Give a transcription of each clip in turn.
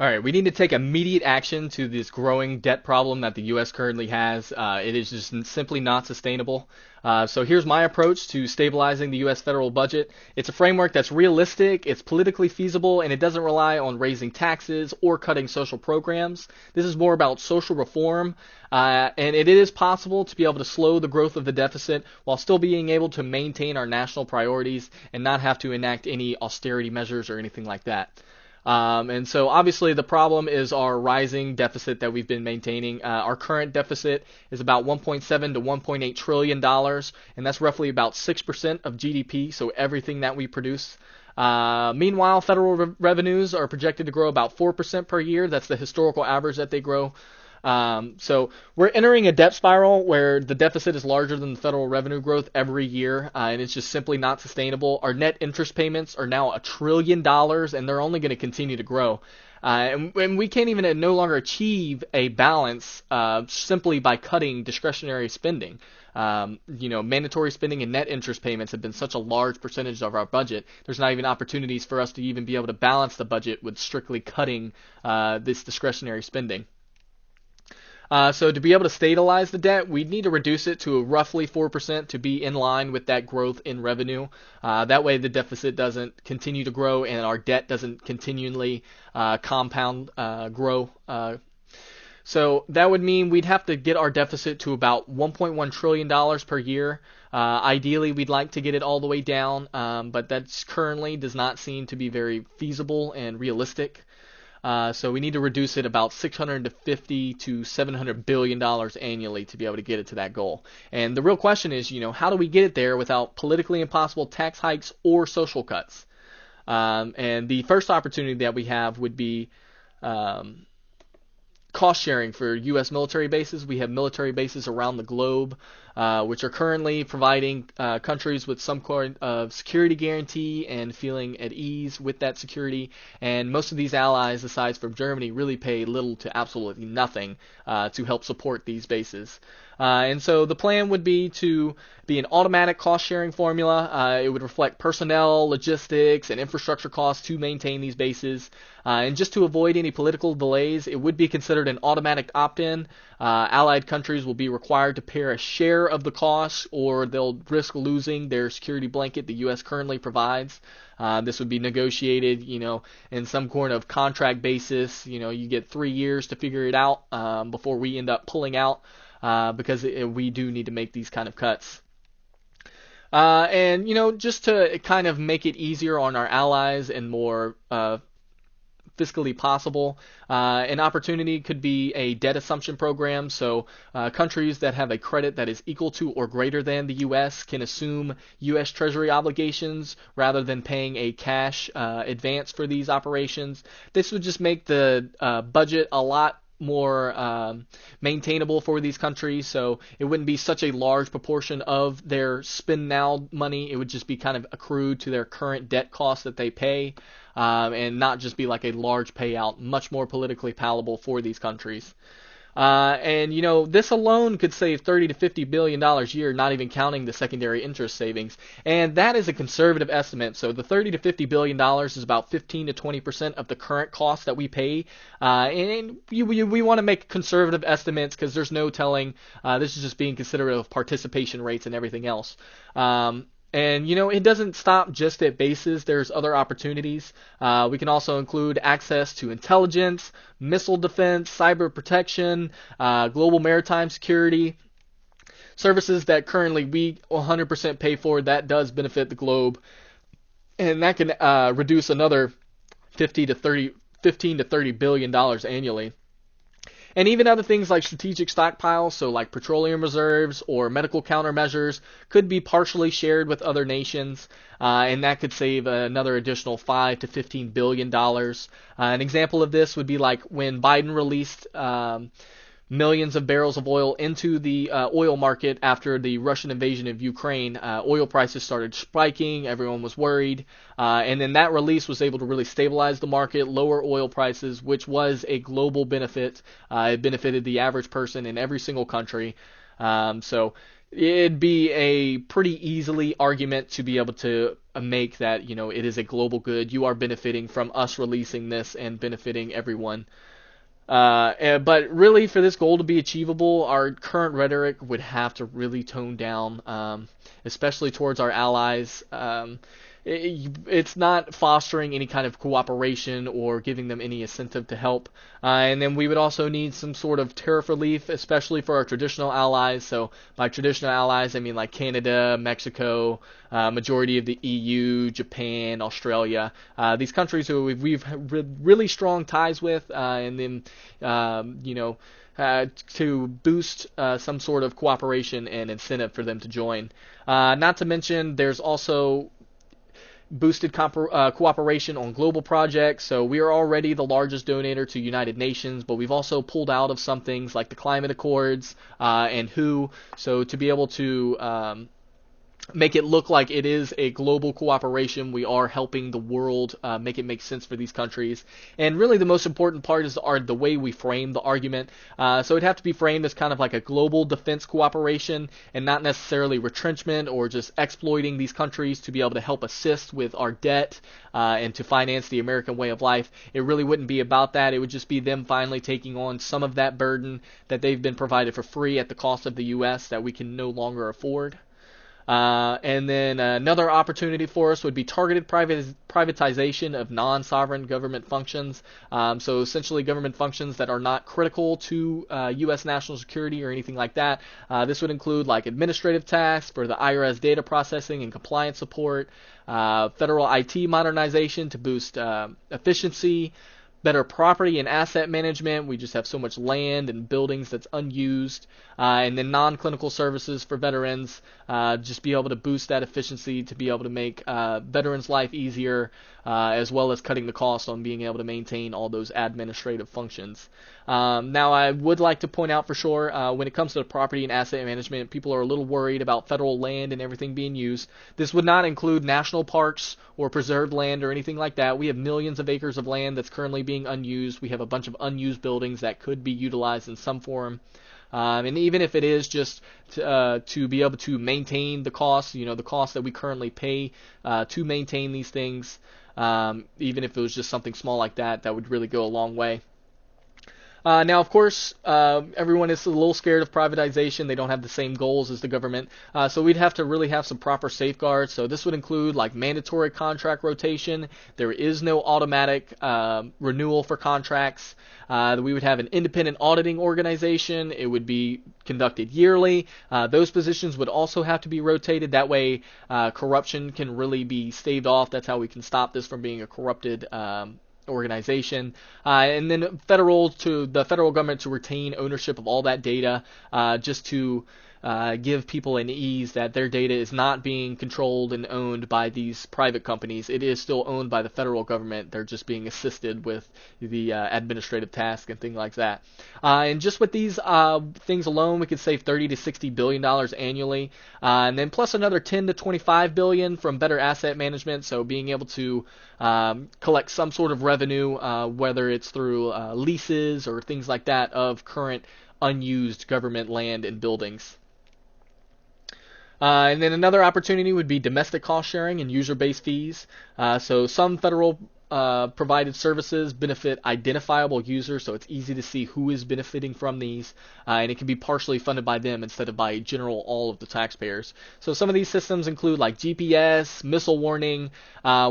All right, we need to take immediate action to this growing debt problem that the U.S. currently has. It is just simply not sustainable. So here's my approach to stabilizing the U.S. federal budget. It's a framework that's realistic, it's politically feasible, and it doesn't rely on raising taxes or cutting social programs. This is more about social reform, and it is possible to be able to slow the growth of the deficit while still being able to maintain our national priorities and not have to enact any austerity measures or anything like that. And so obviously the problem is our rising deficit that we've been maintaining. Our current deficit is about 1.7 to 1.8 trillion dollars, and that's roughly about 6% of GDP, so everything that we produce. Meanwhile, federal revenues are projected to grow about 4% per year. That's the historical average that they grow. So we're entering a debt spiral where the deficit is larger than the federal revenue growth every year, and it's just simply not sustainable. Our net interest payments are now $1 trillion, and they're only going to continue to grow. And we can't even no longer achieve a balance simply by cutting discretionary spending. Mandatory spending and net interest payments have been such a large percentage of our budget. There's not even opportunities for us to even be able to balance the budget with strictly cutting this discretionary spending. So to be able to stabilize the debt, we need to reduce it to roughly 4% to be in line with that growth in revenue. That way the deficit doesn't continue to grow and our debt doesn't continually compound grow. So that would mean we'd have to get our deficit to about $1.1 trillion per year. Ideally, we'd like to get it all the way down, but that currently does not seem to be very feasible and realistic. So we need to reduce it about $650 to $700 billion annually to be able to get it to that goal. And the real question is, how do we get it there without politically impossible tax hikes or social cuts? And the first opportunity that we have would be cost sharing for U.S. military bases. We have military bases around the globe, which are currently providing countries with some kind of security guarantee and feeling at ease with that security. And most of these allies, aside from Germany, really pay little to absolutely nothing to help support these bases. And so the plan would be to be an automatic cost-sharing formula. It would reflect personnel, logistics, and infrastructure costs to maintain these bases. And just to avoid any political delays, it would be considered an automatic opt-in. Allied countries will be required to pay a share of the costs, or they'll risk losing their security blanket the U.S. currently provides. This would be negotiated, in some kind of contract basis. You get 3 years to figure it out before we end up pulling out. Because we do need to make these kind of cuts. And just to kind of make it easier on our allies and more fiscally possible, an opportunity could be a debt assumption program. So countries that have a credit that is equal to or greater than the U.S. can assume U.S. Treasury obligations rather than paying a cash advance for these operations. This would just make the budget a lot more maintainable for these countries, so it wouldn't be such a large proportion of their spend now money. It would just be kind of accrued to their current debt costs that they pay, and not just be like a large payout, much more politically palatable for these countries. And this alone could save $30 to $50 billion a year, not even counting the secondary interest savings. And that is a conservative estimate. So the $30 to $50 billion is about 15 to 20% of the current cost that we pay. And we want to make conservative estimates because there's no telling. This is just being considerate of participation rates and everything else. And, it doesn't stop just at bases. There's other opportunities. We can also include access to intelligence, missile defense, cyber protection, global maritime security, services that currently we 100% pay for. That does benefit the globe. And that can reduce another 15 to $30 billion annually. And even other things like strategic stockpiles, so like petroleum reserves or medical countermeasures, could be partially shared with other nations, and that could save another additional $5 to $15 billion. An example of this would be like when Biden released millions of barrels of oil into the oil market after the Russian invasion of Ukraine. Oil prices started spiking, everyone was worried, and then that release was able to really stabilize the market, lower oil prices, which was a global benefit. It benefited the average person in every single country. So it'd be a pretty easily argument to be able to make that, it is a global good. You are benefiting from us releasing this and benefiting everyone. But really, for this goal to be achievable, our current rhetoric would have to really tone down, especially towards our allies. It's not fostering any kind of cooperation or giving them any incentive to help. And then we would also need some sort of tariff relief, especially for our traditional allies. So by traditional allies, I mean like Canada, Mexico, majority of the EU, Japan, Australia. These countries who we've really strong ties with, and then to boost some sort of cooperation and incentive for them to join. Not to mention, there's also boosted cooperation on global projects. So we are already the largest donator to United Nations, but we've also pulled out of some things like the climate accords and WHO. So to be able to make it look like it is a global cooperation. We are helping the world make it make sense for these countries. And really the most important part is the way we frame the argument. So it'd have to be framed as kind of like a global defense cooperation and not necessarily retrenchment or just exploiting these countries to be able to help assist with our debt and to finance the American way of life. It really wouldn't be about that. It would just be them finally taking on some of that burden that they've been provided for free at the cost of the U.S. that we can no longer afford. And then another opportunity for us would be targeted privatization of non-sovereign government functions. So essentially government functions that are not critical to U.S. national security or anything like that. This would include like administrative tasks for the IRS data processing and compliance support, federal IT modernization to boost efficiency, better property and asset management. We just have so much land and buildings that's unused. And then non-clinical services for veterans, just be able to boost that efficiency to be able to make veterans' life easier, as well as cutting the cost on being able to maintain all those administrative functions. Now, I would like to point out for sure, when it comes to property and asset management, people are a little worried about federal land and everything being used. This would not include national parks or preserved land or anything like that. We have millions of acres of land that's currently being unused. We have a bunch of unused buildings that could be utilized in some form. And even if it is just to be able to maintain the cost, the cost that we currently pay to maintain these things, even if it was just something small like that, that would really go a long way. Now, of course, everyone is a little scared of privatization. They don't have the same goals as the government. So we'd have to really have some proper safeguards. So this would include like mandatory contract rotation. There is no automatic renewal for contracts. We would have an independent auditing organization. It would be conducted yearly. Those positions would also have to be rotated. That way, corruption can really be staved off. That's how we can stop this from being a corrupted organization. And then the federal government to retain ownership of all that data, just to give people an ease that their data is not being controlled and owned by these private companies. It is still owned by the federal government. They're just being assisted with the administrative tasks and things like that. And just with these things alone, we could save $30 to $60 billion annually, and then plus another 10 to 25 billion from better asset management. So being able to collect some sort of revenue, whether it's through leases or things like that of current unused government land and buildings. And then another opportunity would be domestic cost sharing and user-based fees. So some federal provided services benefit identifiable users, so it's easy to see who is benefiting from these, and it can be partially funded by them instead of by all of the taxpayers. So some of these systems include like GPS, missile warning,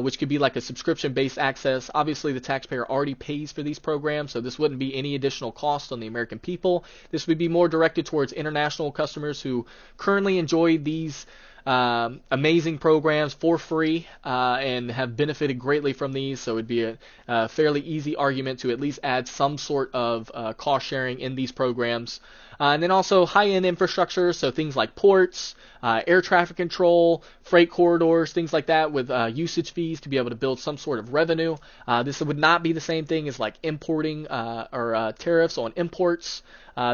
which could be like a subscription-based access. Obviously, the taxpayer already pays for these programs, so this wouldn't be any additional cost on the American people. This would be more directed towards international customers who currently enjoy these amazing programs for free and have benefited greatly from these. So it'd be a fairly easy argument to at least add some sort of cost sharing in these programs. And then also high-end infrastructure, so things like ports, air traffic control, freight corridors, things like that with usage fees to be able to build some sort of revenue. This would not be the same thing as like importing or tariffs on imports.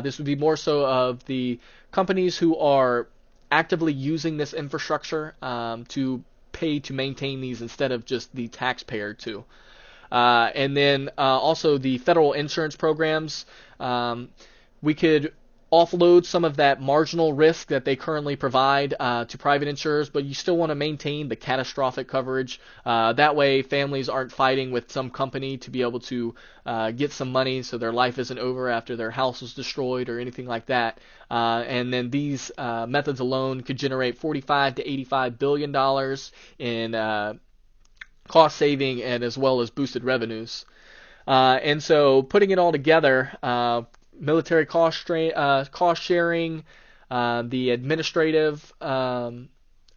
This would be more so of the companies who are actively using this infrastructure to pay to maintain these instead of just the taxpayer to. And then also the federal insurance programs. We could offload some of that marginal risk that they currently provide to private insurers, but you still want to maintain the catastrophic coverage. That way, families aren't fighting with some company to be able to get some money so their life isn't over after their house was destroyed or anything like that. And then these methods alone could generate $45 to $85 billion in cost saving and as well as boosted revenues. And so putting it all together, military cost sharing, the administrative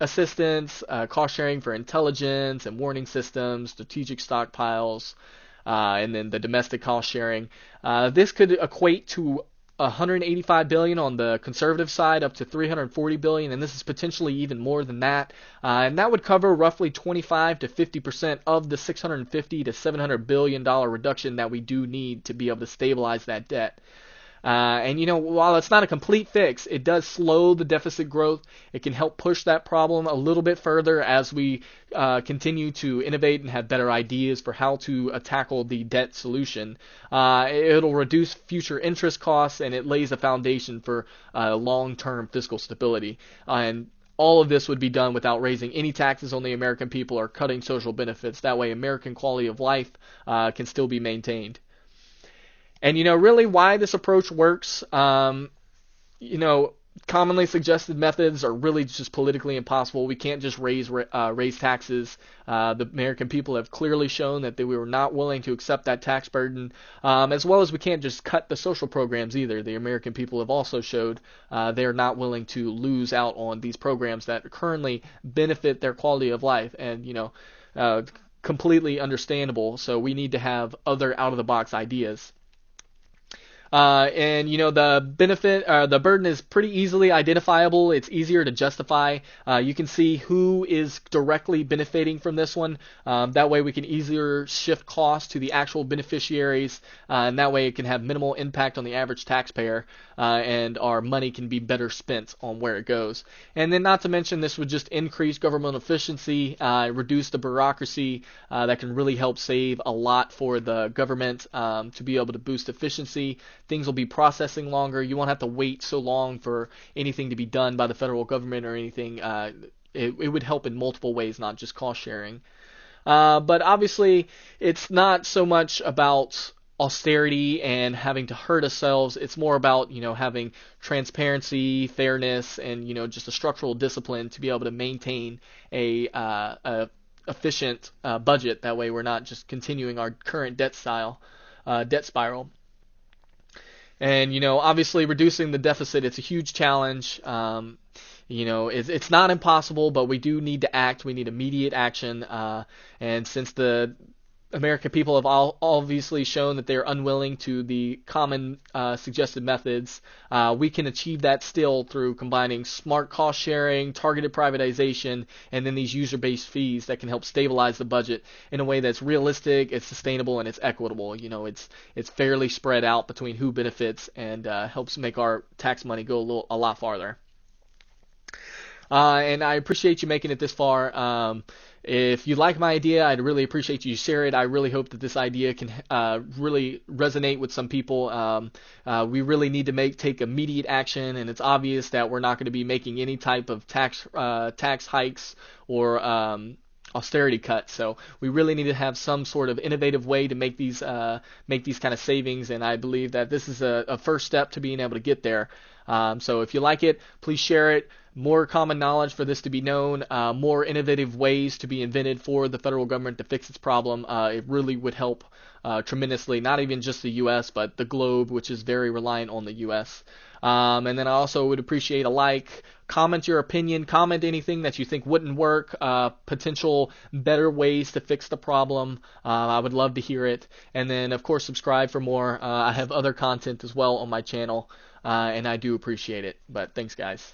assistance, cost sharing for intelligence and warning systems, strategic stockpiles, and then the domestic cost sharing. This could equate to 185 billion on the conservative side, up to 340 billion, and this is potentially even more than that. And that would cover roughly 25 to 50% of the 650 to 700 billion dollar reduction that we do need to be able to stabilize that debt. And while it's not a complete fix, it does slow the deficit growth. It can help push that problem a little bit further as we continue to innovate and have better ideas for how to tackle the debt solution. It'll reduce future interest costs, and it lays a foundation for long-term fiscal stability. And all of this would be done without raising any taxes on the American people or cutting social benefits. That way, American quality of life can still be maintained. And really why this approach works, commonly suggested methods are really just politically impossible. We can't just raise taxes. The American people have clearly shown that they were not willing to accept that tax burden, as well as we can't just cut the social programs either. The American people have also showed they are not willing to lose out on these programs that currently benefit their quality of life, and completely understandable. So we need to have other out-of-the-box ideas. The burden is pretty easily identifiable. It's easier to justify. You can see who is directly benefiting from this one. That way we can easier shift costs to the actual beneficiaries, and that way it can have minimal impact on the average taxpayer, and our money can be better spent on where it goes. And then not to mention, this would just increase government efficiency, reduce the bureaucracy, that can really help save a lot for the government, to be able to boost efficiency. Things will be processing longer. You won't have to wait so long for anything to be done by the federal government or anything. It would help in multiple ways, not just cost sharing. But obviously, it's not so much about austerity and having to hurt ourselves. It's more about having transparency, fairness, and just a structural discipline to be able to maintain a efficient budget. That way, we're not just continuing our current debt spiral. And obviously reducing the deficit, it's a huge challenge. It's not impossible, but we do need to act. We need immediate action. And since the American people have obviously shown that they're unwilling to the common suggested methods, we can achieve that still through combining smart cost sharing, targeted privatization, and then these user-based fees that can help stabilize the budget in a way that's realistic, it's sustainable, and it's equitable. It's fairly spread out between who benefits, and helps make our tax money go a lot farther. And I appreciate you making it this far. If you like my idea, I'd really appreciate you share it. I really hope that this idea can really resonate with some people. We really need to take immediate action, and it's obvious that we're not going to be making any type of tax hikes or austerity cuts. So we really need to have some sort of innovative way to make these kind of savings, and I believe that this is a first step to being able to get there. So if you like it, please share it. More common knowledge for this to be known, more innovative ways to be invented for the federal government to fix its problem. It really would help tremendously, not even just the U.S., but the globe, which is very reliant on the U.S. And then I also would appreciate a like, comment your opinion, comment anything that you think wouldn't work, potential better ways to fix the problem. I would love to hear it. And then, of course, subscribe for more. I have other content as well on my channel, and I do appreciate it. But thanks, guys.